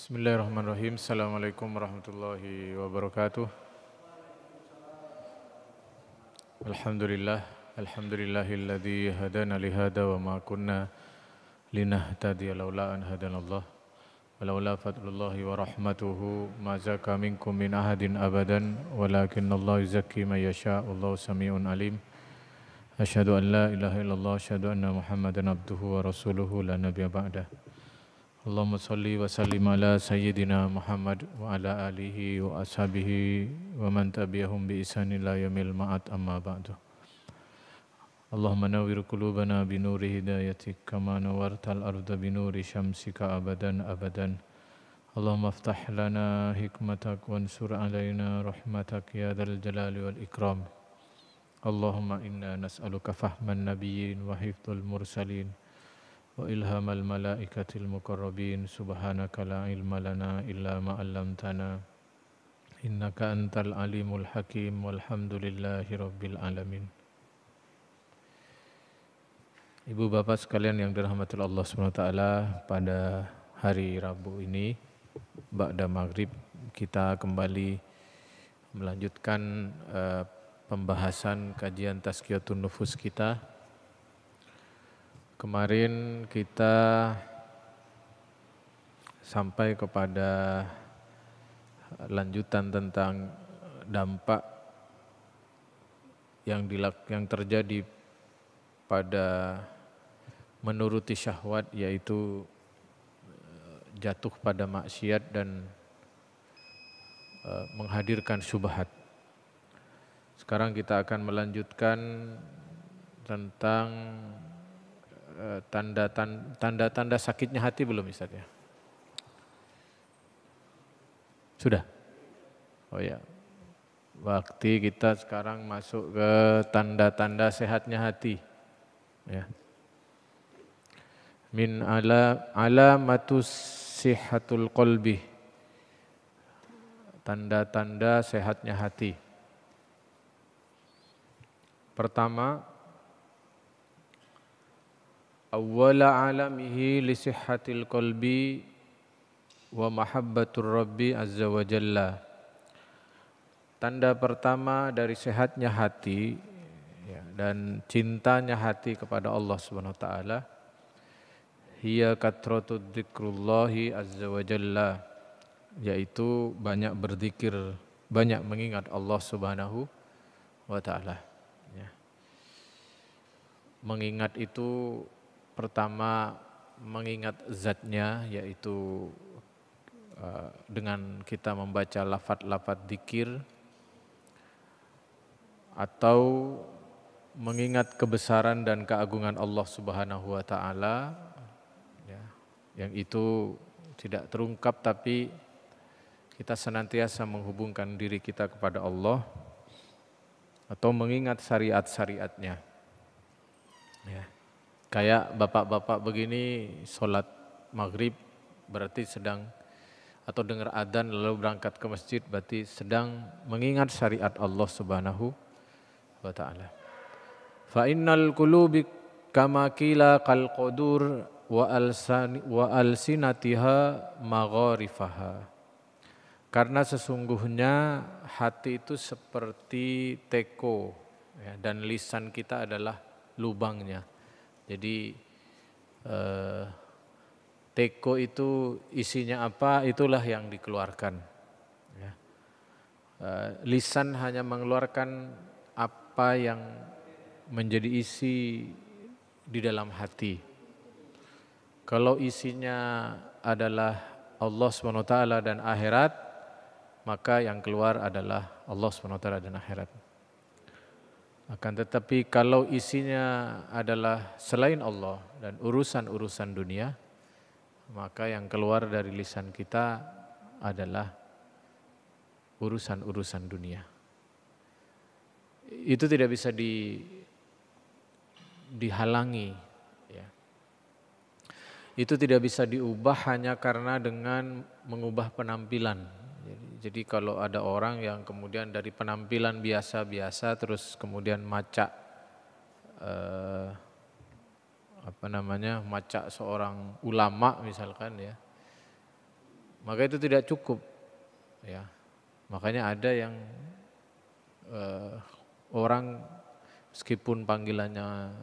Bismillahirrahmanirrahim. Assalamualaikum warahmatullahi wabarakatuh. Alhamdulillah, alhamdulillahilladzi hadana li hada wa ma kunna linahtadiya laula an hadanallah. Walaula fadlullahi wa rahmatuhu ma zaka minkum min ahadin abadan walakinnallaha yuzakki man yasha. Allahu samiun alim. Asyhadu an la ilaha illallah, asyhadu anna Muhammadan abduhu wa rasuluhu la nabiyya ba'dah. Allahumma salli wa sallim ala sayyidina Muhammad wa ala alihi wa ashabihi wa man tabi'ahum bi ihsan ila yaumil ma'ad, amma ba'du. Allahumma nawwir qulubana bi nuri hidayatik kama nawwartal arda bi nuri syamsika abadan abadan. Allahumma aftah lana hikmatak wansur alaina rahmatak ya dzal jalali wal ikram. Allahumma inna nas'aluka fahman nabiyyin wa hifdzal mursalin wa ilhamal malaikatil muqarrabin. Subhanaka la ilma lana illa ma 'allamtana innaka antal alimul hakim. Walhamdulillahi rabbil alamin. Ibu bapak sekalian yang dirahmati Allah SWT, pada hari Rabu ini ba'da maghrib kita kembali melanjutkan pembahasan kajian tazkiyatun nufus kita. Kemarin kita sampai kepada lanjutan tentang dampak yang terjadi pada menuruti syahwat, yaitu jatuh pada maksiat dan menghadirkan syubhat. Sekarang kita akan melanjutkan tentang tanda-tanda sakitnya hati. Belum Ustaz ya? Sudah? Oh ya. Waktu kita sekarang masuk ke tanda-tanda sehatnya hati. Ya. Min alamatus sihatul qalbi. Tanda-tanda sehatnya hati. Pertama, awwala alamihi li sihhatil qalbi wa mahabbatur rabbi azza wa jalla. Tanda pertama dari sehatnya hati ya, dan cintanya hati kepada Allah Subhanahu wa taala, hiya kathratud dzikrullahi azza wa jalla, yaitu banyak berzikir, banyak mengingat Allah Subhanahu wa taala. Ya. Mengingat itu pertama mengingat zatnya, yaitu dengan kita membaca lafaz-lafaz zikir, atau mengingat kebesaran dan keagungan Allah Subhanahu wa taala, ya, yang itu tidak terungkap tapi kita senantiasa menghubungkan diri kita kepada Allah, atau mengingat syariat-syariatnya. Ya. Kayak bapak-bapak begini sholat maghrib berarti sedang, atau dengar adzan lalu berangkat ke masjid berarti sedang mengingat syariat Allah Subhanahu wa ta'ala. Fa innal qulubi kama qila kal qudur wa alsinatiha magharifaha. Karena sesungguhnya hati itu seperti teko ya, dan lisan kita adalah lubangnya. Jadi teko itu isinya apa, itulah yang dikeluarkan. Ya. Lisan hanya mengeluarkan apa yang menjadi isi di dalam hati. Kalau isinya adalah Allah SWT dan akhirat, maka yang keluar adalah Allah SWT dan akhirat. Akan tetapi kalau isinya adalah selain Allah dan urusan-urusan dunia, maka yang keluar dari lisan kita adalah urusan-urusan dunia. Itu tidak bisa dihalangi. Ya. Itu tidak bisa diubah hanya karena dengan mengubah penampilan. Jadi kalau ada orang yang kemudian dari penampilan biasa-biasa terus kemudian macak macak seorang ulama misalkan ya, maka itu tidak cukup. Ya, makanya ada yang orang meskipun panggilannya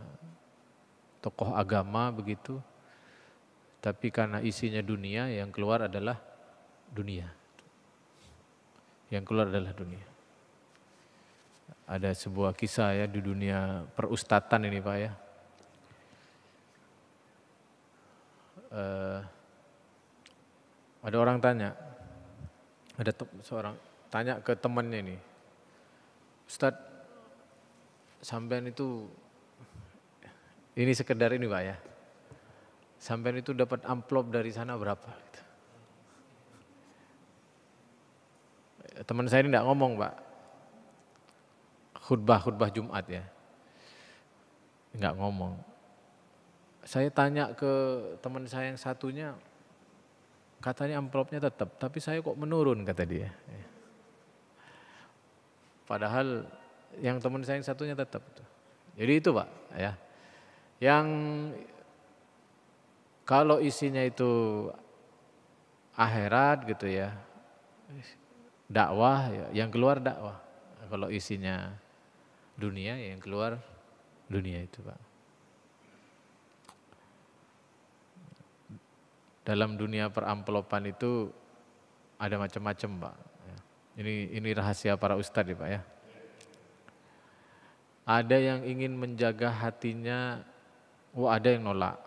tokoh agama begitu, tapi karena isinya dunia, yang keluar adalah dunia. Yang keluar adalah dunia. Ada sebuah kisah ya di dunia perustatan ini Pak ya. Ada orang tanya, ada seorang tanya ke temannya ini, Ustadz, sampean itu, ini sekedar ini Pak ya, sampean itu dapat amplop dari sana berapa? Gitu. Teman saya ini tidak ngomong Pak, khutbah Jumat ya, nggak ngomong. Saya tanya ke teman saya yang satunya, katanya amplopnya tetap, tapi saya kok menurun kata dia. Padahal yang teman saya yang satunya tetap. Jadi itu Pak ya, yang kalau isinya itu akhirat gitu ya, dakwah ya, yang keluar dakwah. Kalau isinya dunia, yang keluar dunia itu Pak. Dalam dunia peramplopan itu ada macam-macam Pak. Ini rahasia para ustadz ya Pak ya. Ada yang ingin menjaga hatinya, ada yang nolak.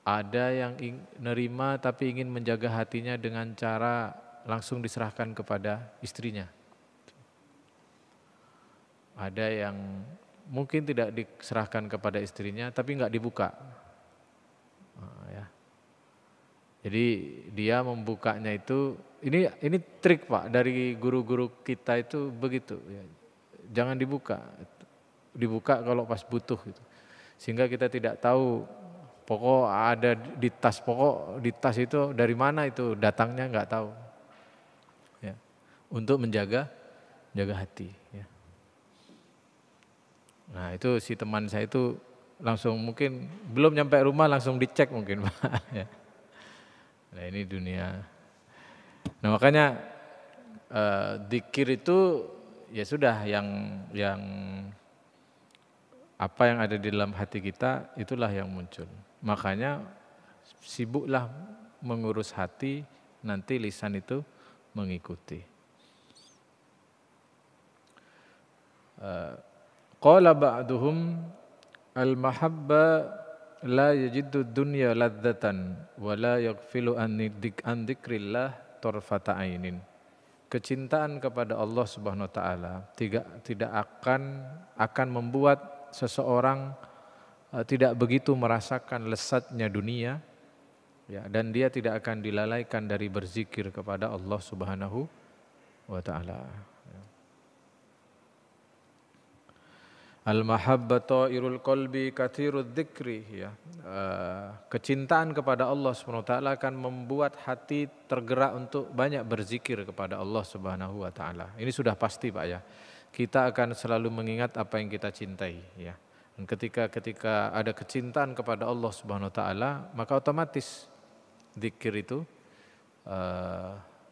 Ada yang nerima tapi ingin menjaga hatinya dengan cara langsung diserahkan kepada istrinya. Ada yang mungkin tidak diserahkan kepada istrinya tapi nggak dibuka. Jadi dia membukanya itu, ini trik Pak dari guru-guru kita itu begitu. Ya. Jangan dibuka kalau pas butuh gitu. Sehingga kita tidak tahu pokok ada di tas, pokok di tas itu dari mana itu datangnya nggak tahu. Ya. Untuk menjaga hati. Ya. Nah itu si teman saya itu langsung mungkin belum nyampe rumah langsung dicek mungkin Pak. Ya. Nah ini dunia. Nah makanya dzikir itu ya sudah yang apa yang ada di dalam hati kita itulah yang muncul. Makanya sibuklah mengurus hati, nanti lisan itu mengikuti. Qala ba'duhum al-mahabba la yajidu dunya ladzatan wa la yaghfilu an dzikrillah tarfata ainin. Kecintaan kepada Allah Subhanahu wa taala tidak akan membuat seseorang tidak begitu merasakan lezatnya dunia ya, dan dia tidak akan dilalaikan dari berzikir kepada Allah Subhanahu wa taala. Al-mahabbatu irul qalbi kathirud dzikri ya. Kecintaan kepada Allah Subhanahu wa taala akan membuat hati tergerak untuk banyak berzikir kepada Allah Subhanahu wa taala. Ini sudah pasti Pak ya. Kita akan selalu mengingat apa yang kita cintai ya. Dan ketika ada kecintaan kepada Allah Subhanahu wa taala, maka otomatis zikir itu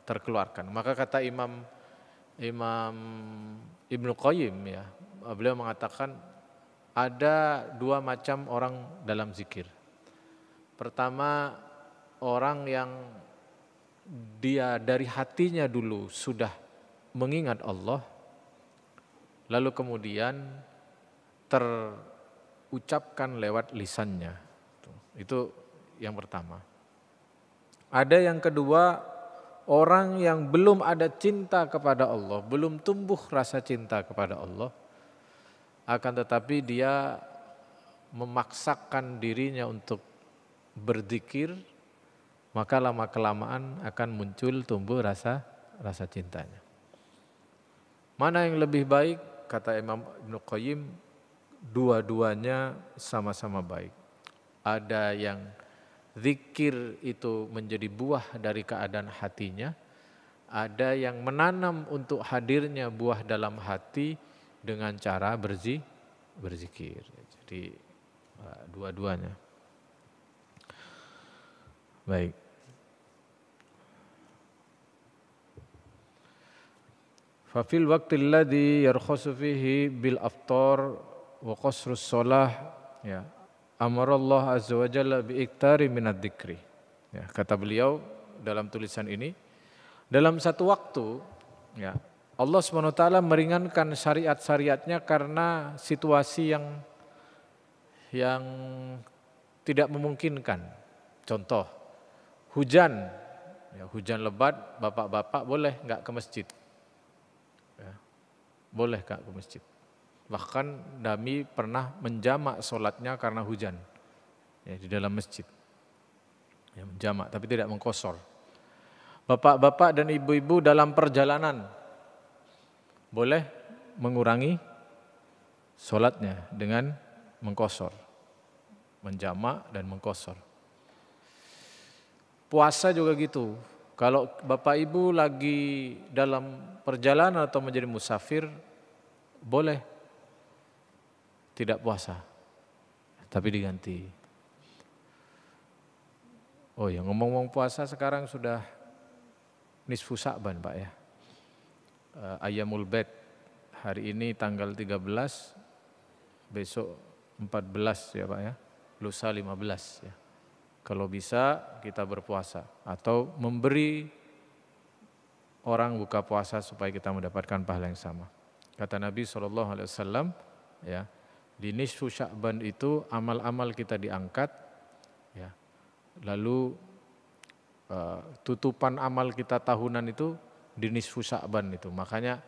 terkeluarkan. Maka kata Imam Ibnu Qayyim ya, beliau mengatakan ada dua macam orang dalam zikir. Pertama, orang yang dia dari hatinya dulu sudah mengingat Allah, lalu kemudian terucapkan lewat lisannya. Itu yang pertama. Ada yang kedua, orang yang belum ada cinta kepada Allah, belum tumbuh rasa cinta kepada Allah, akan tetapi dia memaksakan dirinya untuk berzikir, maka lama-kelamaan akan muncul tumbuh rasa cintanya. Mana yang lebih baik? Kata Imam Ibnu Qayyim, dua-duanya sama-sama baik. Ada yang zikir itu menjadi buah dari keadaan hatinya, ada yang menanam untuk hadirnya buah dalam hati dengan cara berzikir. Jadi dua-duanya. Baik. Fa fil waqtil ladzi yarkhasu fihi bil aftar wa qasrus shalah ya. Amarallah azza wa jalla bi iktari minad dzikri. Ya, kata beliau dalam tulisan ini, dalam satu waktu ya, Allah SWT meringankan syariat-syariatnya karena situasi yang tidak memungkinkan. Contoh, hujan, ya, hujan lebat, bapak-bapak boleh nggak ke masjid? Ya, boleh nggak ke masjid? Bahkan Nabi pernah menjamak sholatnya karena hujan, ya, di dalam masjid. Ya, menjamak, tapi tidak mengkosor. Bapak-bapak dan ibu-ibu dalam perjalanan boleh mengurangi sholatnya dengan mengkosor, menjamak dan mengkosor. Puasa juga gitu. Kalau bapak ibu lagi dalam perjalanan atau menjadi musafir, boleh tidak puasa, tapi diganti. Oh ya, ngomong-ngomong puasa sekarang sudah nisfu Sya'ban Pak ya. Ayyamul Bait hari ini tanggal 13, besok 14 ya Pak ya, lusa 15 ya. Kalau bisa kita berpuasa atau memberi orang buka puasa supaya kita mendapatkan pahala yang sama. Kata Nabi SAW ya, di nisfu Sya'ban itu amal-amal kita diangkat ya. Lalu tutupan amal kita tahunan itu di nisfu Sya'ban itu. Makanya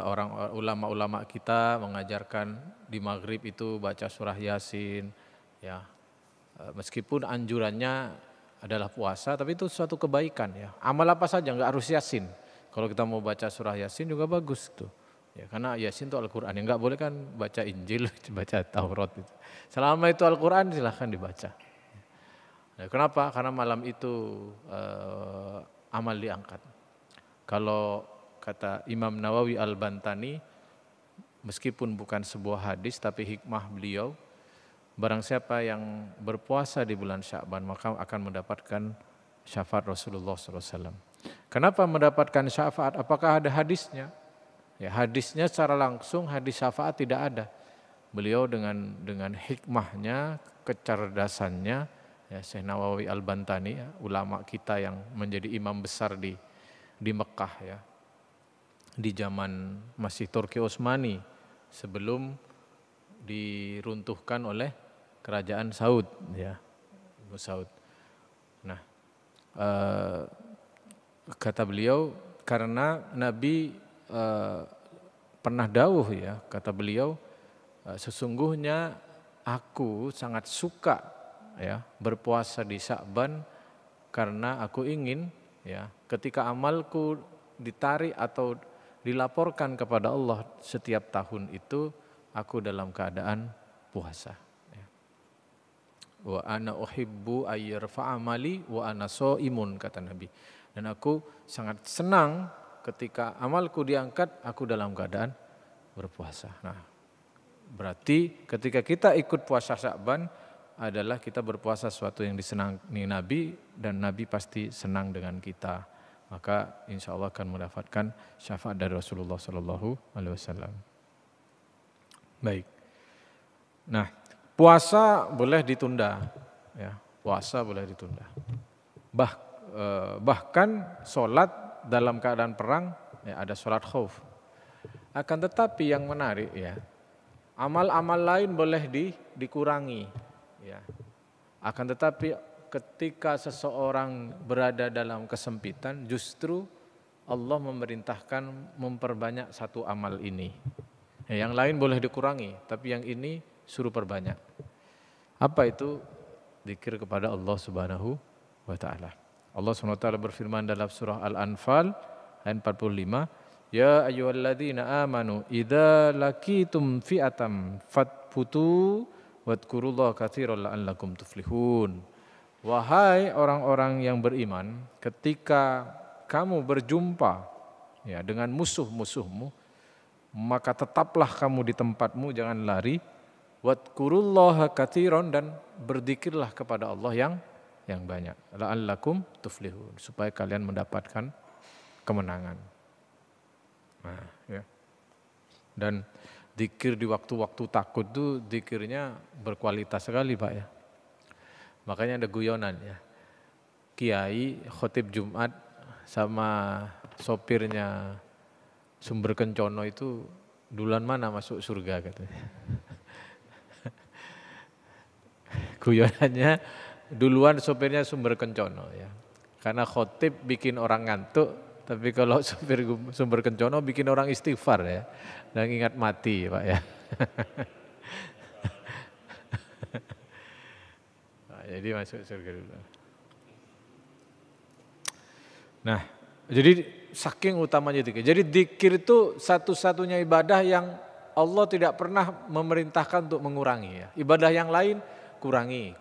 orang ulama-ulama kita mengajarkan di maghrib itu baca surah Yasin ya. Meskipun anjurannya adalah puasa, tapi itu suatu kebaikan ya. Amal apa saja, enggak harus Yasin. Kalau kita mau baca surah Yasin juga bagus tuh. Ya, karena Yasin itu Al-Quran, yang enggak boleh kan baca Injil, baca Taurat itu. Selama itu Al-Quran silahkan dibaca. Nah, kenapa? Karena malam itu amal diangkat. Kalau kata Imam Nawawi Al-Bantani, meskipun bukan sebuah hadis tapi hikmah beliau, barang siapa yang berpuasa di bulan Sya'ban maka akan mendapatkan syafaat Rasulullah SAW. Kenapa mendapatkan syafaat? Apakah ada hadisnya? Ya, hadisnya secara langsung hadis syafaat tidak ada. Beliau dengan hikmahnya, kecerdasannya, ya, Syekh Nawawi Al-Bantani, ya, ulama kita yang menjadi imam besar di Mekah ya, di zaman masih Turki Utsmani sebelum diruntuhkan oleh kerajaan Saud ya, Saud. Nah, kata beliau karena Nabi pernah dawuh ya, kata beliau, sesungguhnya aku sangat suka ya berpuasa di Sya'ban karena aku ingin ya ketika amalku ditarik atau dilaporkan kepada Allah setiap tahun itu aku dalam keadaan puasa. Ya. Wa ana uhibbu ayyarfa amali wa ana shaimun, kata Nabi. Dan aku sangat senang ketika amalku diangkat, aku dalam keadaan berpuasa. Nah, berarti ketika kita ikut puasa Sya'ban adalah kita berpuasa sesuatu yang disenangi Nabi dan Nabi pasti senang dengan kita. Maka insya Allah akan mendapatkan syafaat dari Rasulullah SAW. Baik. Nah, puasa boleh ditunda. Ya, puasa boleh ditunda. Bahkan sholat dalam keadaan perang ya, ada sholat khauf. Akan tetapi yang menarik ya, amal-amal lain boleh dikurangi ya. Akan tetapi ketika seseorang berada dalam kesempitan, justru Allah memerintahkan memperbanyak satu amal ini. Ya, yang lain boleh dikurangi, tapi yang ini suruh perbanyak. Apa itu? Zikir kepada Allah Subhanahu wa taala. Allah SWT berfirman dalam surah Al-Anfal ayat 45, ya ayyuhalladzina amanu idza laqitum fi'atam fatfutu wadhkurullaha katsiran la'allakum tuflihun. Wahai orang-orang yang beriman, ketika kamu berjumpa ya dengan musuh-musuhmu, maka tetaplah kamu di tempatmu, jangan lari. Wadhkurullaha katsiran, dan berzikirlah kepada Allah yang banyak, la'allakum tuflihun, supaya kalian mendapatkan kemenangan. Nah, ya. Dan zikir di waktu-waktu takut tuh zikirnya berkualitas sekali Pak ya. Makanya ada guyonan ya. Kiai khotib Jumat sama sopirnya Sumber Kencono itu duluan mana masuk surga katanya. Guyonannya duluan sopirnya Sumber Kencono ya. Karena khotib bikin orang ngantuk, tapi kalau Sumber Kencono bikin orang istighfar ya. Dan ingat mati Pak ya. Nah, jadi masuk surga dulu. Nah, jadi saking utamanya zikir. Jadi zikir itu satu-satunya ibadah yang Allah tidak pernah memerintahkan untuk mengurangi ya. Ibadah yang lain kurangi.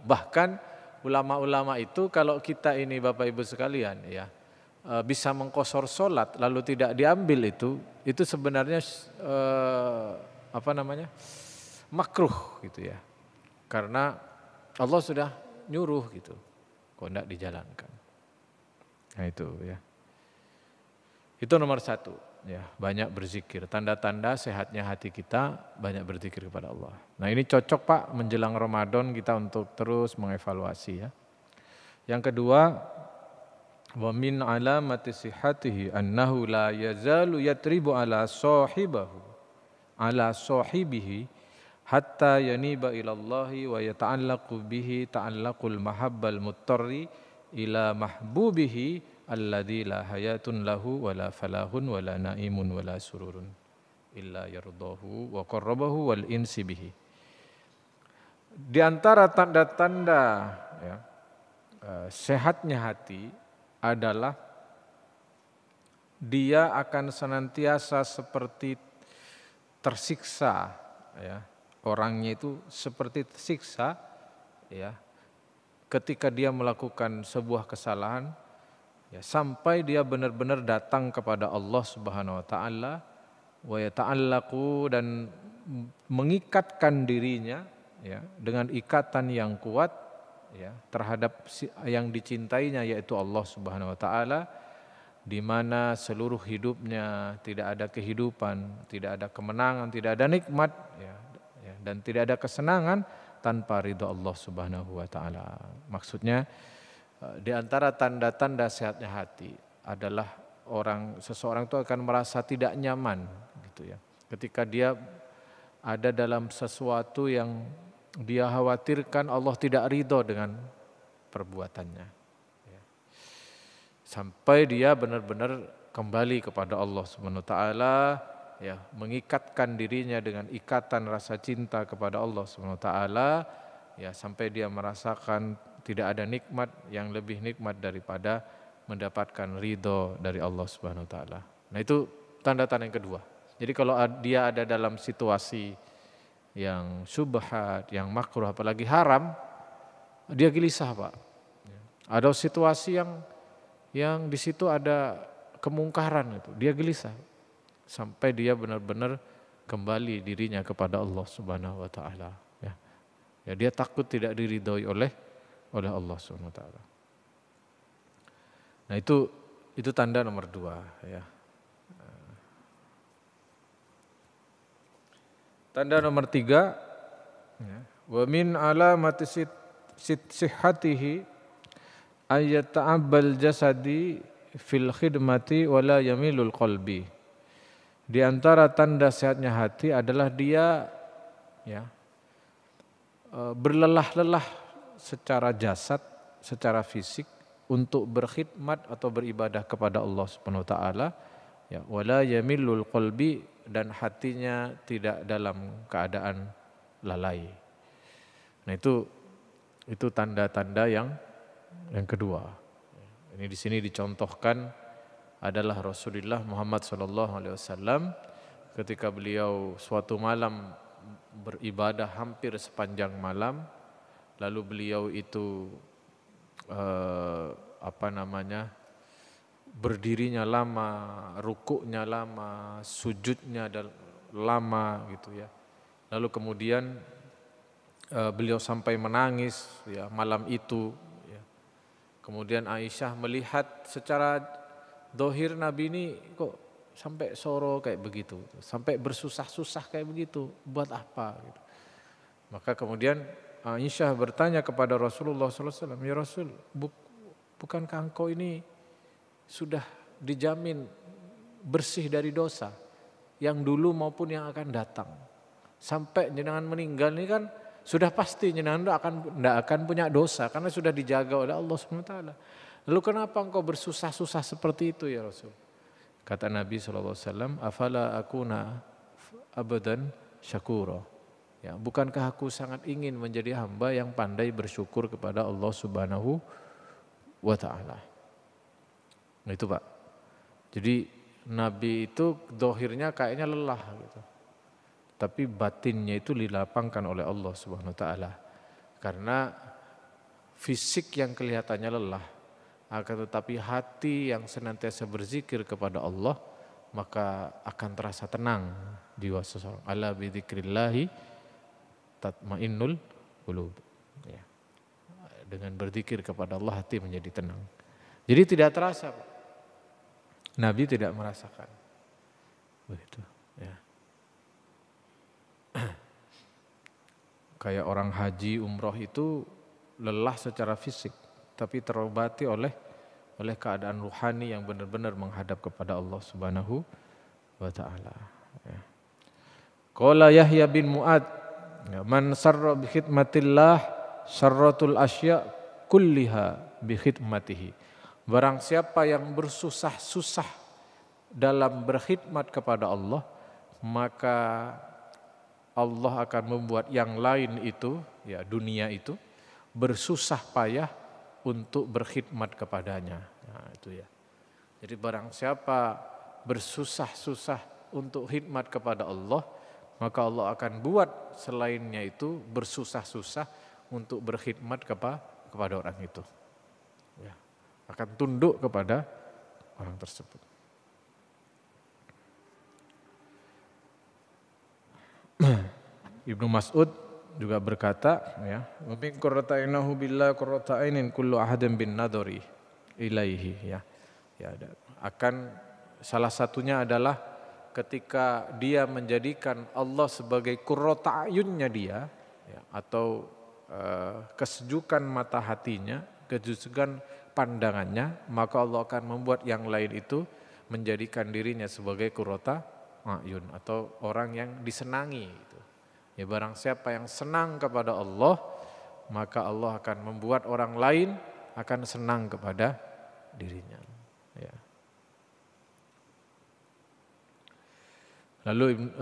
Bahkan ulama-ulama itu kalau kita ini Bapak Ibu sekalian ya bisa mengkosor sholat lalu tidak diambil itu sebenarnya makruh gitu ya. Karena Allah sudah nyuruh gitu, kok tidak dijalankan. Nah itu ya. Itu nomor satu ya, banyak berzikir. Tanda-tanda sehatnya hati kita banyak berzikir kepada Allah. Nah ini cocok Pak menjelang Ramadan kita untuk terus mengevaluasi ya. Yang kedua, wa min alamati sihhatihi annahu la yazalu yatribu ala sahibihi hatta yaniba ilallahi wa yata'allaqu bihi ta'allaqul mahabbal muttarri ila mahbubihi alladzi la hayatun lahu wala falahun wala naimun wala sururun illa yardahu wa qarrabahu wal insi bihi. Di antara tanda-tanda ya, sehatnya hati adalah dia akan senantiasa seperti tersiksa ya. Orangnya itu seperti tersiksa ya ketika dia melakukan sebuah kesalahan ya, sampai dia benar-benar datang kepada Allah Subhanahu wa taala wa yata'allaqu dan mengikatkan dirinya ya dengan ikatan yang kuat ya terhadap yang dicintainya yaitu Allah Subhanahu wa taala, di mana seluruh hidupnya tidak ada kehidupan, tidak ada kemenangan, tidak ada nikmat ya, dan tidak ada kesenangan tanpa ridha Allah Subhanahu wa taala. Maksudnya di antara tanda-tanda sehatnya hati adalah seseorang itu akan merasa tidak nyaman gitu ya. Ketika dia ada dalam sesuatu yang dia khawatirkan Allah tidak ridho dengan perbuatannya. Ya. Sampai dia benar-benar kembali kepada Allah Subhanahu wa taala ya, mengikatkan dirinya dengan ikatan rasa cinta kepada Allah Subhanahu wa taala ya, sampai dia merasakan tidak ada nikmat yang lebih nikmat daripada mendapatkan ridho dari Allah Subhanahu wa taala. Nah, itu tanda-tanda yang kedua. Jadi kalau dia ada dalam situasi yang syubhat, yang makruh apalagi haram, dia gelisah, Pak. Ada situasi yang di situ ada kemungkaran itu, dia gelisah. Sampai dia benar-benar kembali dirinya kepada Allah Subhanahu wa taala ya. Ya, dia takut tidak diridhoi oleh Allah Subhanahu wa taala. Nah, itu tanda nomor 2 ya. Tanda nomor 3 ya, wa min alamati sihhatihi ayyata'abbal jasadi fil khidmati wala yamilul qalbi. Di antara tanda sehatnya hati adalah dia ya berlelah-lelah secara jasad, secara fisik untuk berkhidmat atau beribadah kepada Allah Subhanahu wa taala ya, wala yamilul qalbi, dan hatinya tidak dalam keadaan lalai. Nah, itu tanda-tanda yang kedua. Ini di sini dicontohkan adalah Rasulullah Muhammad SAW ketika beliau suatu malam beribadah hampir sepanjang malam, lalu beliau itu berdirinya lama, rukuknya lama, sujudnya lama gitu ya. Lalu kemudian beliau sampai menangis ya malam itu ya. Kemudian Aisyah melihat secara dohir Nabi ini kok sampai soro kayak begitu, sampai bersusah-susah kayak begitu, buat apa? Gitu. Maka kemudian Aisyah bertanya kepada Rasulullah SAW, ya Rasul, bukankah engkau ini sudah dijamin bersih dari dosa yang dulu maupun yang akan datang? Sampai jenengan meninggal ini kan sudah pasti jenengan tidak akan punya dosa karena sudah dijaga oleh Allah SWT. Lalu kenapa engkau bersusah-susah seperti itu ya Rasul? Kata Nabi SAW, afala akuna abadan syakura. Ya, bukankah aku sangat ingin menjadi hamba yang pandai bersyukur kepada Allah Subhanahu wa ta'ala. Nah itu Pak. Jadi Nabi itu dohirnya kayaknya lelah gitu. Tapi batinnya itu dilapangkan oleh Allah Subhanahu wa ta'ala. Karena fisik yang kelihatannya lelah, akan tetapi hati yang senantiasa berzikir kepada Allah, maka akan terasa tenang jiwa seseorang. Ala bidzikrillahi tatmainnul qulub. Ya. Dengan berzikir kepada Allah hati menjadi tenang. Jadi tidak terasa, Pak. Nabi tidak merasakan. Begitu, ya. Kayak orang haji umroh itu lelah secara fisik, tapi terobati oleh keadaan ruhani yang benar-benar menghadap kepada Allah Subhanahu wa ta'ala. Ya. Qala Yahya bin Mu'ad, man sarra bi khidmatillah sarratul asya kulliha bi khidmatihi. Barang siapa yang bersusah-susah dalam berkhidmat kepada Allah, maka Allah akan membuat yang lain itu, ya dunia itu, bersusah payah untuk berkhidmat kepadanya. Nah, itu ya. Jadi barang siapa bersusah-susah untuk khidmat kepada Allah, maka Allah akan buat selainnya itu bersusah-susah untuk berkhidmat kepada orang itu. Ya, akan tunduk kepada orang tersebut. Ibnu Mas'ud juga berkata, ya, wa min qurrata'inahu billah qurrata'inin kullu ahadin bin nadari ilaihi, ya. Ya, akan salah satunya adalah ketika dia menjadikan Allah sebagai qurrata ayunnya dia, ya, atau kesejukan mata hatinya, kesejukan pandangannya, maka Allah akan membuat yang lain itu menjadikan dirinya sebagai qurrata ayun atau orang yang disenangi. Gitu. Ya, barang siapa yang senang kepada Allah, maka Allah akan membuat orang lain akan senang kepada dirinya. Ya. Lalu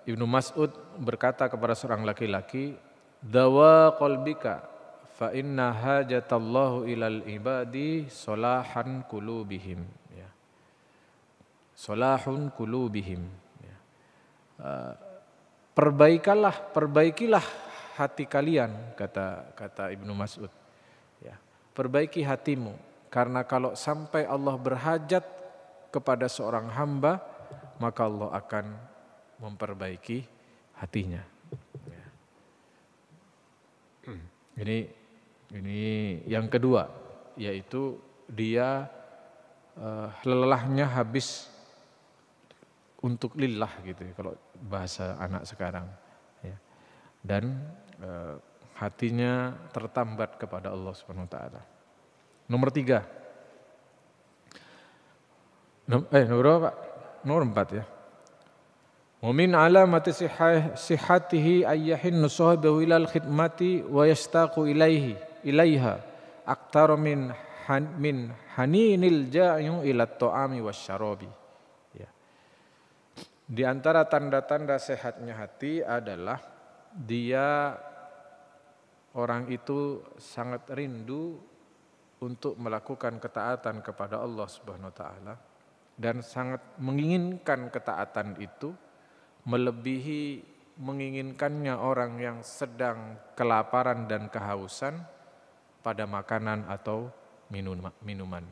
Ibnu Mas'ud berkata kepada seorang laki-laki, dawa qalbika fa inna hajatallahu ilal ibadi solahan qulubihim. Ya. Solahun qulubihim. Ya. Perbaikilah hati kalian, kata Ibnu Mas'ud. Ya. Perbaiki hatimu, karena kalau sampai Allah berhajat kepada seorang hamba, maka Allah akan memperbaiki hatinya. Ya. Ini yang kedua, yaitu dia lelahnya habis untuk lillah gitu ya, kalau bahasa anak sekarang. Ya. Dan hatinya tertambat kepada Allah Subhanahu wa ta'ala. Nomor 3. Nomor berapa Pak? Nomor 4 ya. Wa min alamati sihhatihi ayyahin sahibahu ilal khidmati wa yastaqu ilaiha aktar min haninil ja'yu ila ta'ami wasyarabi. Ya. Di antara tanda-tanda sehatnya hati adalah dia orang itu sangat rindu untuk melakukan ketaatan kepada Allah Subhanahu wa ta'ala. Dan sangat menginginkan ketaatan itu melebihi menginginkannya orang yang sedang kelaparan dan kehausan pada makanan atau minuman.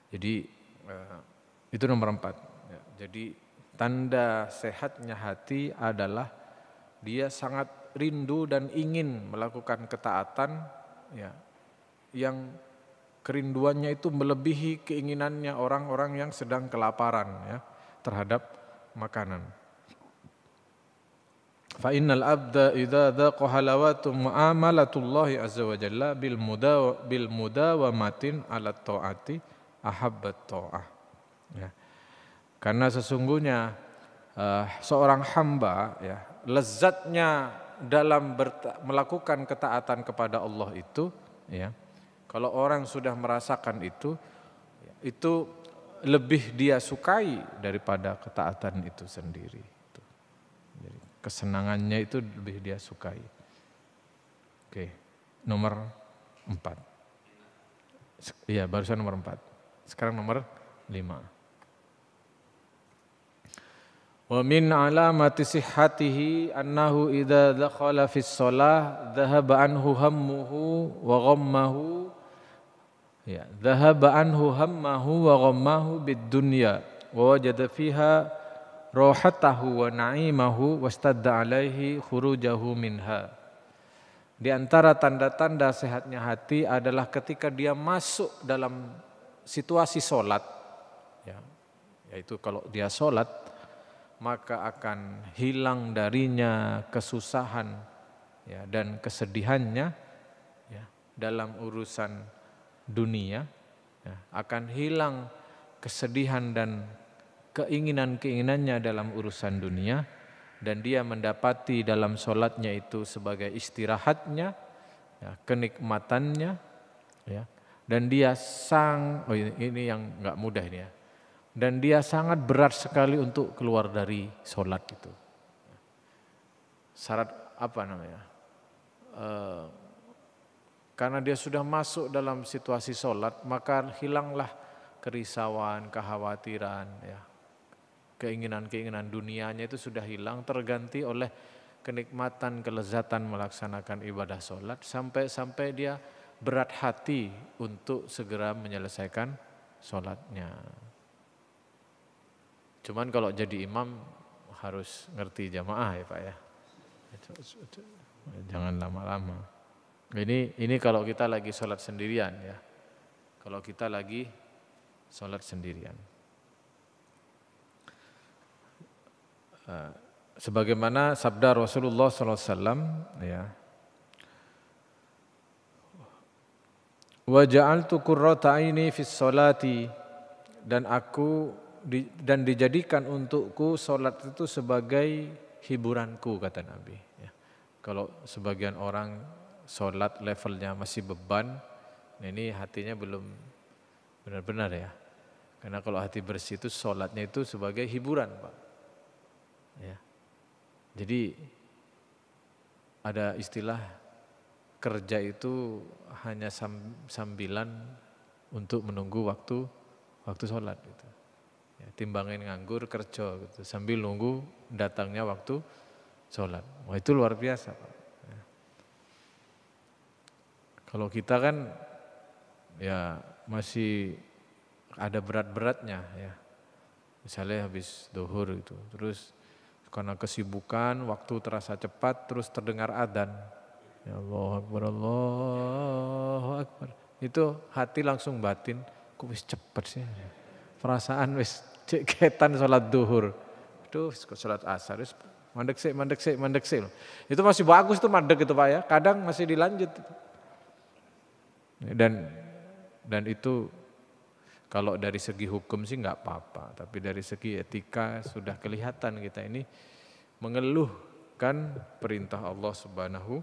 Jadi itu nomor 4. Jadi tanda sehatnya hati adalah dia sangat rindu dan ingin melakukan ketaatan, ya, yang kerinduannya itu melebihi keinginannya orang-orang yang sedang kelaparan ya terhadap makanan. Fa innal abda idza dhaqa halawatu mu'amalatullahi azza wa jalla bil mudawamatin ala taati ahabbat ta'ah. Ya. Karena sesungguhnya seorang hamba ya lezatnya dalam melakukan ketaatan kepada Allah itu ya. Kalau orang sudah merasakan itu lebih dia sukai daripada ketaatan itu sendiri. Jadi, kesenangannya itu lebih dia sukai. Oke, nomor 4. Iya, barusan nomor 4. Sekarang nomor 5. Wa min alamati sihhatihi annahu idza dakhala fis shalah dhahaba anhu hammuhu wa ghammahu. Ya, dhahaba anhu hammahu wa ghammahu bid dunya wa wajada fiha rohatahu wa na'imahu wastadda alaihi khurujahu minha. Di antara tanda-tanda sehatnya hati adalah ketika dia masuk dalam situasi sholat, ya, yaitu kalau dia sholat maka akan hilang darinya kesusahan ya, dan kesedihannya ya, dalam urusan dunia, ya, akan hilang kesedihan dan keinginan-keinginannya dalam urusan dunia, dan dia mendapati dalam sholatnya itu sebagai istirahatnya, ya, kenikmatannya, ya, dan dia ini yang nggak mudah ini ya, dan dia sangat berat sekali untuk keluar dari sholat itu. Syarat apa namanya? Karena dia sudah masuk dalam situasi sholat, maka hilanglah kerisauan, kekhawatiran, ya, keinginan-keinginan dunianya itu sudah hilang, terganti oleh kenikmatan, kelezatan melaksanakan ibadah sholat, sampai dia berat hati untuk segera menyelesaikan sholatnya. Cuman kalau jadi imam harus ngerti jamaah ya Pak ya, jangan lama-lama. Ini kalau kita lagi sholat sendirian ya, kalau kita lagi sholat sendirian. Sebagaimana sabda Rasulullah SAW ya, wa ja'altu qurrata aini fis sholati, dan dijadikan untukku sholat itu sebagai hiburanku, kata Nabi ya. Kalau sebagian orang sholat levelnya masih beban, nah ini hatinya belum benar-benar ya. Karena kalau hati bersih itu sholatnya itu sebagai hiburan Pak ya. Jadi ada istilah kerja itu hanya sambilan untuk menunggu waktu sholat gitu. Ya, timbangin nganggur kerja gitu, sambil nunggu datangnya waktu sholat. Wah, itu luar biasa Pak. Ya. Kalau kita kan ya masih ada berat-beratnya ya. Misalnya habis zuhur itu, terus karena kesibukan waktu terasa cepat, terus terdengar adzan. Ya Allahu Akbar, Allahu Akbar. Itu hati langsung batin, kok wis cepet sih. Perasaan wis ceketan sholat zuhur. Aduh, sholat asar wis mandek sih. Itu masih bagus tuh mandek itu Pak ya. Kadang masih dilanjut. Dan itu kalau dari segi hukum sih nggak apa-apa, tapi dari segi etika sudah kelihatan kita ini mengeluhkan perintah Allah Subhanahu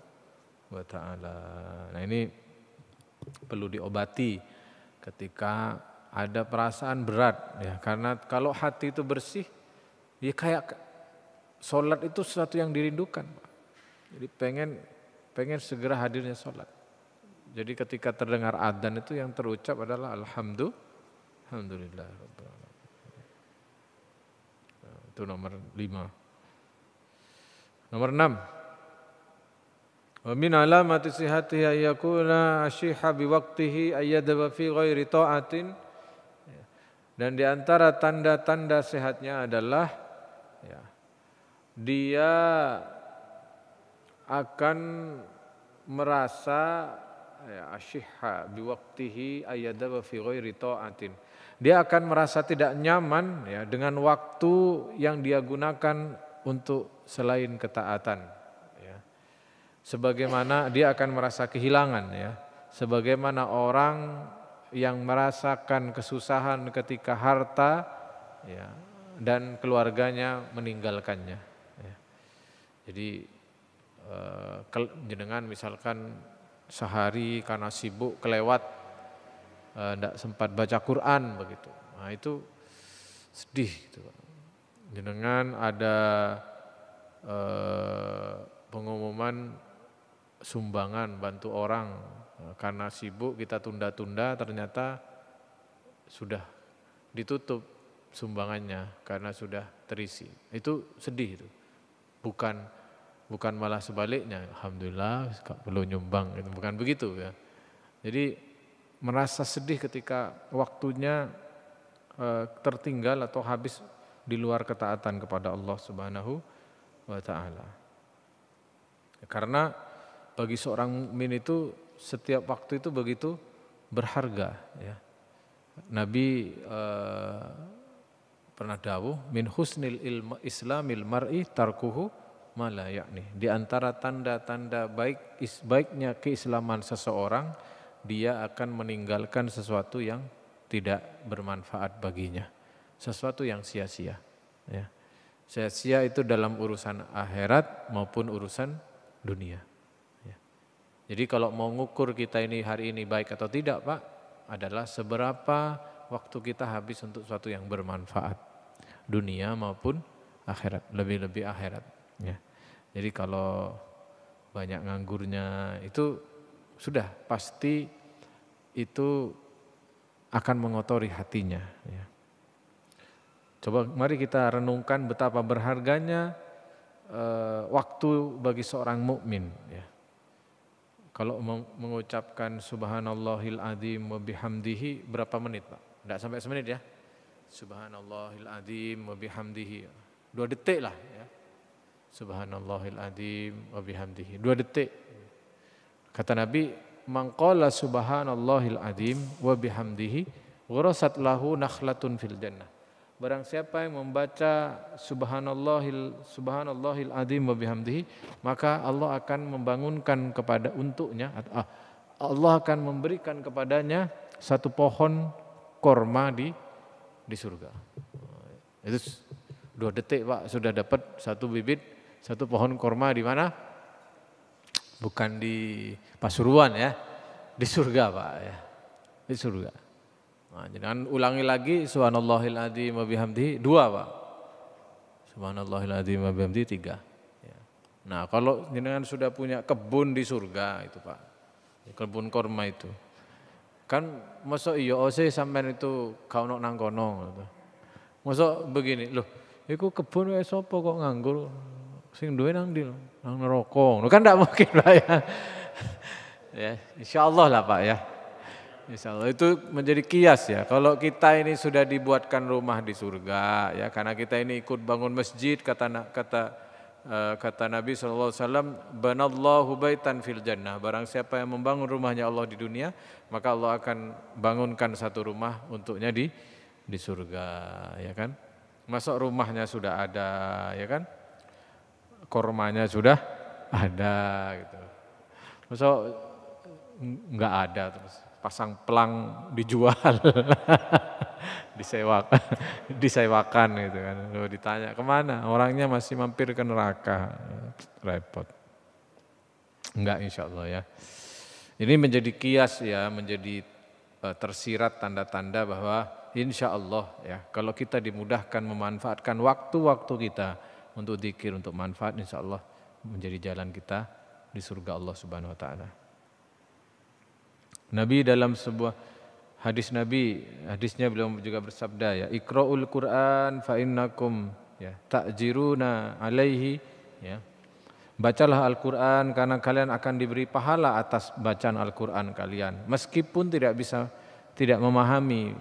wa Ta'ala. Nah ini perlu diobati ketika ada perasaan berat ya, karena kalau hati itu bersih ya kayak sholat itu sesuatu yang dirindukan. Jadi pengen segera hadirnya sholat. Jadi ketika terdengar adzan itu yang terucap adalah alhamdulillah. Itu nomor 5. Nomor 6. Wa min alamati sihhatihi ayyakuna ashiha biwaqtihi ayyadaba fi ghairi ta'atin. Dan di antara tanda-tanda sehatnya adalah ya, dia akan merasa ya, asyihha biwaqtihi ayyadaba fi ghairi ta'atin. Dia akan merasa tidak nyaman ya dengan waktu yang dia gunakan untuk selain ketaatan ya. Sebagaimana dia akan merasa kehilangan ya. Sebagaimana orang yang merasakan kesusahan ketika harta ya, dan keluarganya meninggalkannya ya. Jadi jenengan misalkan sehari karena sibuk kelewat tidak sempat baca Quran begitu. Nah itu sedih gitu. Jenengan ada pengumuman sumbangan bantu orang, karena sibuk kita tunda-tunda, ternyata sudah ditutup sumbangannya karena sudah terisi. Itu sedih itu. Bukan malah sebaliknya, alhamdulillah perlu nyumbang, itu bukan begitu ya. Jadi merasa sedih ketika waktunya tertinggal atau habis di luar ketaatan kepada Allah Subhanahu wa taala. Karena bagi seorang mukmin itu setiap waktu itu begitu berharga ya. Nabi pernah dawuh min husnil islamil mar'i tarkuhu ma la ya'ni. Di antara tanda-tanda baiknya keislaman seseorang, dia akan meninggalkan sesuatu yang tidak bermanfaat baginya, sesuatu yang sia-sia ya. Sia-sia itu dalam urusan akhirat maupun urusan dunia ya. Jadi kalau mau ngukur kita ini hari ini baik atau tidak Pak, adalah seberapa waktu kita habis untuk sesuatu yang bermanfaat, dunia maupun akhirat, lebih-lebih akhirat ya. Jadi kalau banyak nganggurnya itu sudah pasti itu akan mengotori hatinya ya. Coba mari kita renungkan betapa berharganya waktu bagi seorang mukmin ya. Kalau mengucapkan subhanallahil azim wa bihamdihi berapa menit Pak? Tidak sampai semenit ya. Subhanallahil azim wa bihamdihi. 2 detik lah ya. Subhanallahil azim wa bihamdihi. 2 detik. Kata Nabi, man qala subhanallahil azim wa bihamdihi ghurasat lahu nakhlatun fil jannah. Barang siapa yang membaca subhanallahil azim wa bihamdihi, maka Allah akan membangunkan untuknya, Allah akan memberikan kepadanya satu pohon korma di surga. Itu 2 detik Pak sudah dapat satu bibit, satu pohon korma di mana? Bukan di Pasuruan ya, di surga Pak ya, di surga. Nah, jangan ulangi lagi subhanallahil azim wa bihamdihi 2 Pak. Subhanallahil azim wa bihamdihi 3. Ya. Nah kalau jenengan sudah punya kebun di surga itu Pak, kebun korma itu, kan masa iya ose sampean itu kau nang kono gitu. Masa begini loh, iku kebun wae sapa kok nganggur? Sing duwe nang ndi? Nang neraka. Kan enggak mungkin Pak ya. Ya, insyaallah lah Pak ya. Insyaallah itu menjadi kias ya. Kalau kita ini sudah dibuatkan rumah di surga ya, karena kita ini ikut bangun masjid, kata Nabi SAW, banallahu baitan fil jannah. Barang siapa yang membangun rumahnya Allah di dunia, maka Allah akan bangunkan satu rumah untuknya di surga ya kan. Masuk rumahnya sudah ada ya kan, kormanya sudah ada gitu. Masuk enggak ada terus pasang pelang dijual, disewakan gitu kan. Lalu ditanya kemana, orangnya masih mampir ke neraka, repot. Enggak insyaallah ya. Ini menjadi kias ya, menjadi tersirat tanda-tanda bahwa insyaallah ya, kalau kita dimudahkan memanfaatkan waktu-waktu kita untuk zikir, untuk manfaat, insyaallah menjadi jalan kita di surga Allah Subhanahu wa taala. Nabi dalam sebuah hadisnya beliau juga bersabda ya, Iqra'ul Qur'an fa innakum ya ta'jiruna alaihi ya. Bacalah Al-Qur'an karena kalian akan diberi pahala atas bacaan Al-Qur'an kalian, meskipun tidak memahami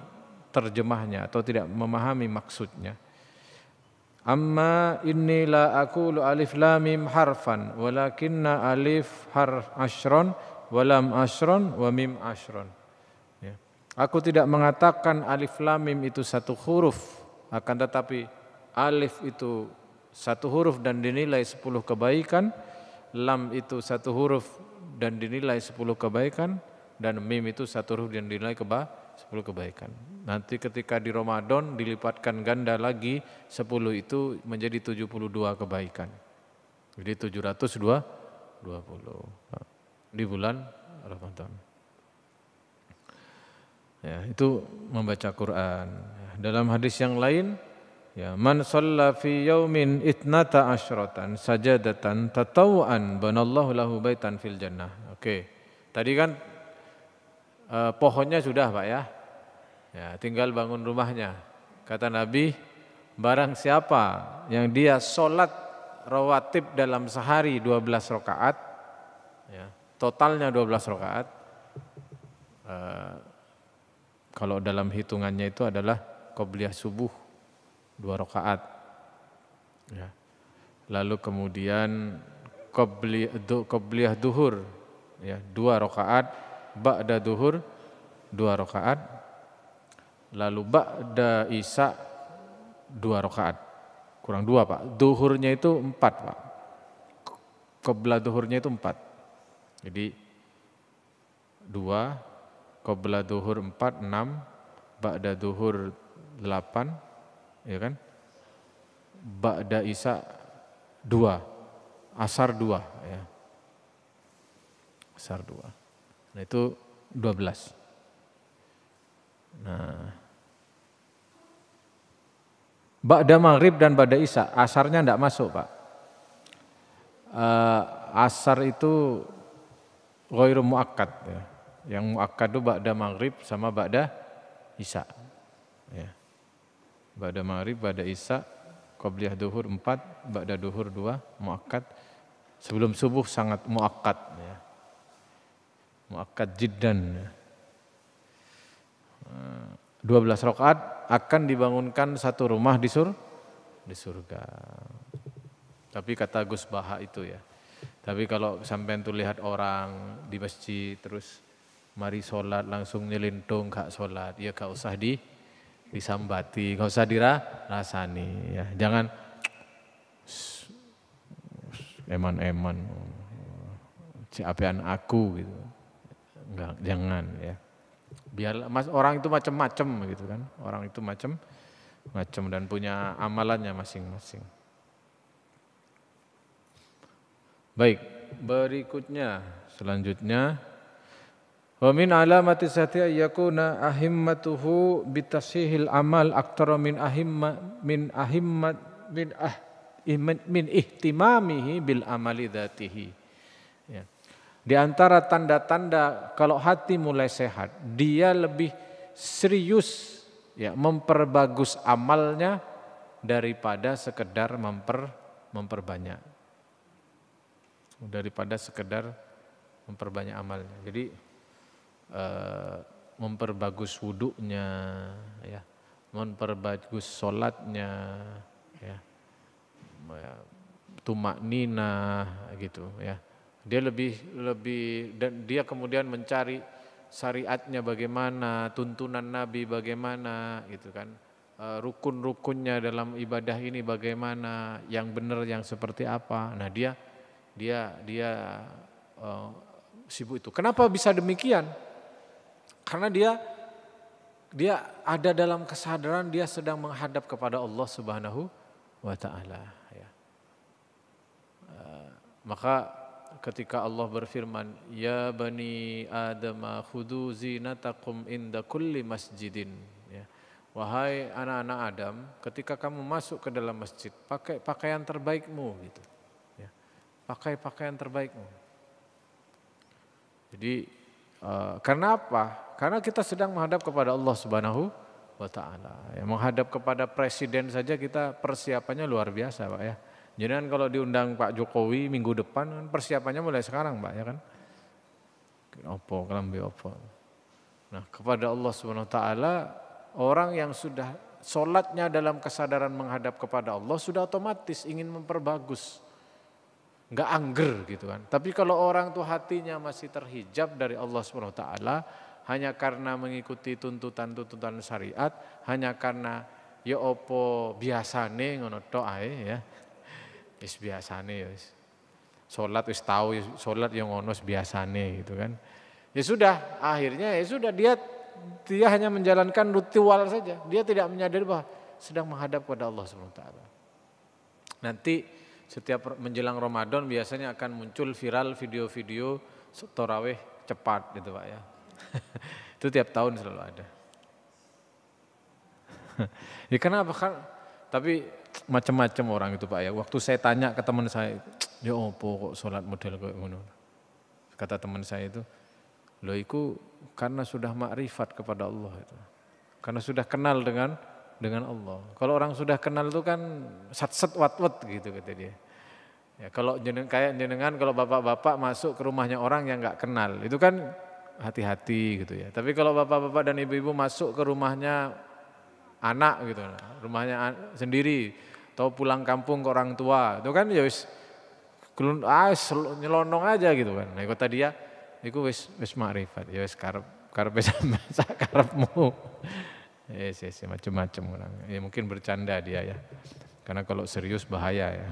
terjemahnya atau tidak memahami maksudnya. Amma inni la aqulu alif lam mim harfan walakinna alif harf asyron wa lam asyron wa mim asyron. Ya. Aku tidak mengatakan alif lam mim itu satu huruf, akan tetapi alif itu satu huruf dan dinilai 10 kebaikan, lam itu satu huruf dan dinilai 10 kebaikan, dan mim itu satu huruf dan dinilai 10 kebaikan. Nanti ketika di Ramadan dilipatkan ganda lagi 10 itu menjadi 72 kebaikan. Jadi 720 di bulan Ramadan. Ya, itu membaca Quran. Dalam hadis yang lain, ya, man shalla fi yaumin itnata asyratan sajadatan tatawuan banallahu lahu baitan fil jannah. Oke. Tadi kan pohonnya sudah, Pak ya. Ya, tinggal bangun rumahnya. Kata Nabi, barang siapa yang dia sholat rawatib dalam sehari 12 rakaat, ya, totalnya 12 rakaat, kalau dalam hitungannya itu adalah qobliyah subuh 2 rakaat. Ya. Lalu kemudian qobliyah duhur, ya, 2 rakaat, ba'da duhur 2 rakaat. Lalu ba'da isya 2 rakaat. Kurang 2, Pak. Duhurnya itu 4, Pak. Qobla duhurnya itu 4. Jadi 2, qobla duhur 4, 6, ba'da duhur 8, ya kan? Ba'da isya 2, asar 2, ya. Asar 2. Nah, itu 12. Nah, ba'da maghrib dan ba'da isya, asarnya tidak masuk, Pak. Asar itu ghairu muakkad, ya. Yang muakkad itu ba'da maghrib sama ba'da isya. Ya. Ba'da maghrib, ba'da isya, qobliyah duhur 4, ba'da duhur 2, muakkad. Sebelum subuh sangat muakkad, ya. Muakkad jiddan, ya. 12 rakaat akan dibangunkan satu rumah di surga. Tapi kata Gus Baha itu, ya. Tapi kalau sampai tuh lihat orang di masjid terus mari sholat langsung nyelintung gak sholat, ya gak usah disambati, gak usah dirasani, ya. Jangan eman-eman, apian aku gitu. Enggak, jangan, ya. Biar orang itu macam-macam gitu kan. Orang itu macam-macam dan punya amalannya masing-masing. Baik, berikutnya selanjutnya wa min alamati sati yakuna ahimmatuhu bitasihil amal aktsara min ihtimamihi bil amali dzatihi. Ya. Di antara tanda-tanda kalau hati mulai sehat, dia lebih serius, ya, memperbagus amalnya daripada sekedar memperbanyak. Daripada sekedar memperbanyak amalnya. Jadi memperbagus wudunya, ya, memperbagus sholatnya, ya, tumak nina gitu, ya. Dia lebih dan dia kemudian mencari syariatnya bagaimana, tuntunan Nabi bagaimana gitu kan. Rukun-rukunnya dalam ibadah ini bagaimana, yang benar yang seperti apa. Nah, dia sibuk itu. Kenapa bisa demikian? Karena dia ada dalam kesadaran dia sedang menghadap kepada Allah Subhanahu wa taala, ya. Maka ketika Allah berfirman, ya bani Adam khudhu zinatakum inda kulli masjidin, ya. Wahai anak-anak Adam, ketika kamu masuk ke dalam masjid, pakai pakaian terbaikmu gitu. Ya. Pakai pakaian terbaikmu. Jadi karena apa? Karena kita sedang menghadap kepada Allah Subhanahu wa taala. Ya, menghadap kepada presiden saja kita persiapannya luar biasa, Pak, ya. Jadi kan kalau diundang Pak Jokowi minggu depan kan persiapannya mulai sekarang, Pak, ya kan. Kelambi opo. Nah, kepada Allah Subhanahu wa taala, orang yang sudah sholatnya dalam kesadaran menghadap kepada Allah sudah otomatis ingin memperbagus. Nggak angger gitu kan. Tapi kalau orang tuh hatinya masih terhijab dari Allah SWT, hanya karena mengikuti tuntutan-tuntutan syariat, hanya karena ya opo biasane ngono tok ae ya. Wis biasane ya wis. Salat wis tahu salat yang ngono biasane gitu kan. Ya sudah, akhirnya ya sudah dia hanya menjalankan ritual saja. Dia tidak menyadari bahwa sedang menghadap kepada Allah SWT. Nanti setiap menjelang Ramadan biasanya akan muncul viral video-video tarawih cepat gitu Pak ya. Itu tiap tahun selalu ada. Ya kenapa kan? Tapi macam-macam orang itu Pak ya. Waktu saya tanya ke teman saya, ya opo kok sholat model kayak ngono. Kata teman saya itu, loh itu karena sudah makrifat kepada Allah itu. Karena sudah kenal dengan Allah. Kalau orang sudah kenal itu kan sat-set wat-wat gitu kata dia. Ya, kalau kayak jenengan kalau bapak-bapak masuk ke rumahnya orang yang nggak kenal, itu kan hati-hati gitu ya. Tapi kalau bapak-bapak dan ibu-ibu masuk ke rumahnya anak gitu, rumahnya sendiri, atau pulang kampung ke orang tua, itu kan ya wis nyelonong aja gitu kan. Nah kata dia, itu wis makrifat, ya wis karepe sampean sak karepmu. Yes, macam-macam orang. Ya mungkin bercanda dia ya. Karena kalau serius bahaya ya.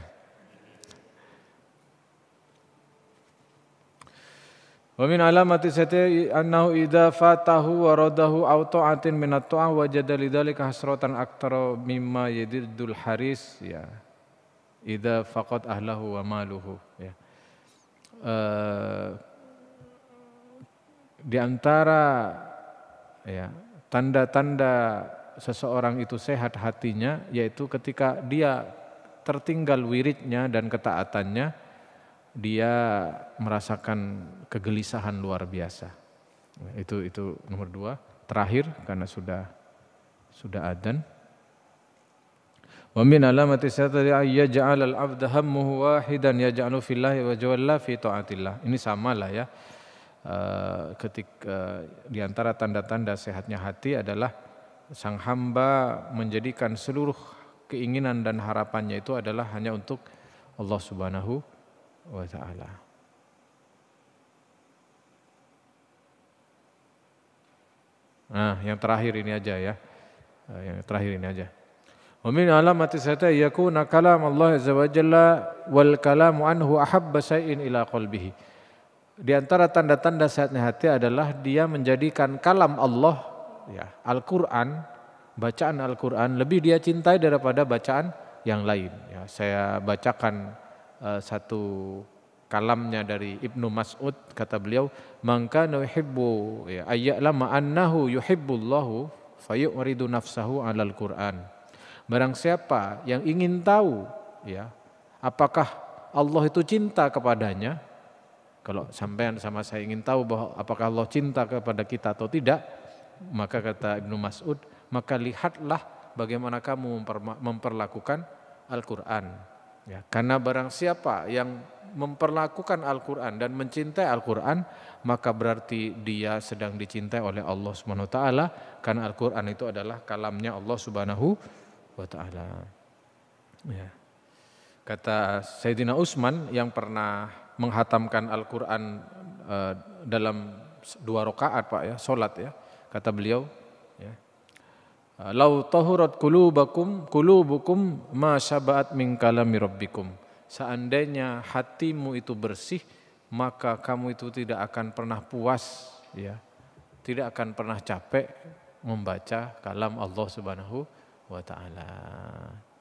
Wa min alamati sati annahu idza fatahu wa radahu aw ta'atin min at-ta'a wajada lidzalika hasratan aktsara mimma yadiddul haris ya. Idza faqad ahlahu wa maluhu ya. Di antara ya tanda-tanda seseorang itu sehat hatinya yaitu ketika dia tertinggal wiridnya dan ketaatannya, dia merasakan kegelisahan luar biasa. Itu nomor 2. Terakhir karena sudah adzan. Wa min alamati satari yaj'al al-'abda hammuhu wahidan yaj'alu fillahi wa jalla fi ta'atillah. Ini samalah ya. Ketika di antara tanda-tanda sehatnya hati adalah sang hamba menjadikan seluruh keinginan dan harapannya itu adalah hanya untuk Allah Subhanahu wa ta'ala. Nah, yang terakhir ini aja ya. Yang terakhir ini aja. Wa min alamati sata yakuna kalam Allah azza wa jalla wal kalamu anhu ahabba syai'in ila qalbihi. Di antara tanda-tanda sehatnya hati adalah dia menjadikan kalam Allah ya, Al-Qur'an, bacaan Al-Qur'an lebih dia cintai daripada bacaan yang lain ya. Saya bacakan satu kalamnya dari Ibnu Mas'ud, kata beliau, "Man kana yuhibbu ya ayya'lama annahu yuhibbullahu fayuridu nafsahu 'alal Qur'an." Barang siapa yang ingin tahu ya, apakah Allah itu cinta kepadanya, kalau sampean sama saya ingin tahu bahwa apakah Allah cinta kepada kita atau tidak, maka kata Ibnu Mas'ud, maka lihatlah bagaimana kamu memperlakukan Al-Qur'an. Ya, karena barang siapa yang memperlakukan Al-Qur'an dan mencintai Al-Qur'an, maka berarti dia sedang dicintai oleh Allah Subhanahu wa taala, karena Al-Qur'an itu adalah kalamnya Allah Subhanahu wa taala. Ya. Kata Sayyidina Utsman yang pernah menghatamkan Al-Qur'an dalam 2 rakaat Pak ya, salat ya. Kata beliau ya, "Lau tahurat qulubukum ma syaba'at min kalami rabbikum." Seandainya hatimu itu bersih, maka kamu itu tidak akan pernah puas ya. Tidak akan pernah capek membaca kalam Allah Subhanahu wa taala.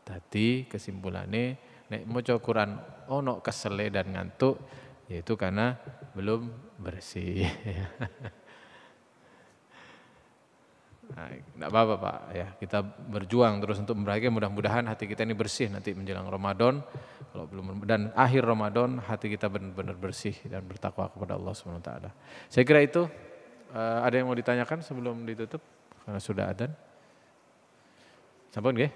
Tadi kesimpulannya nek maca Quran ono kesele dan ngantuk, yaitu karena belum bersih. Nah, enggak apa-apa Pak ya, kita berjuang terus untuk memperbaiki, mudah-mudahan hati kita ini bersih nanti menjelang Ramadan. Kalau belum, dan akhir Ramadan hati kita benar-benar bersih dan bertakwa kepada Allah Subhanahu wa taala. Saya kira itu. Ada yang mau ditanyakan sebelum ditutup karena sudah adzan? Sampun nggih?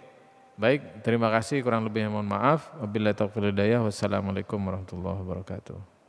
Baik, terima kasih, kurang lebihnya mohon maaf. Wabillahi taufiq wal hidayah. Wassalamualaikum warahmatullahi wabarakatuh.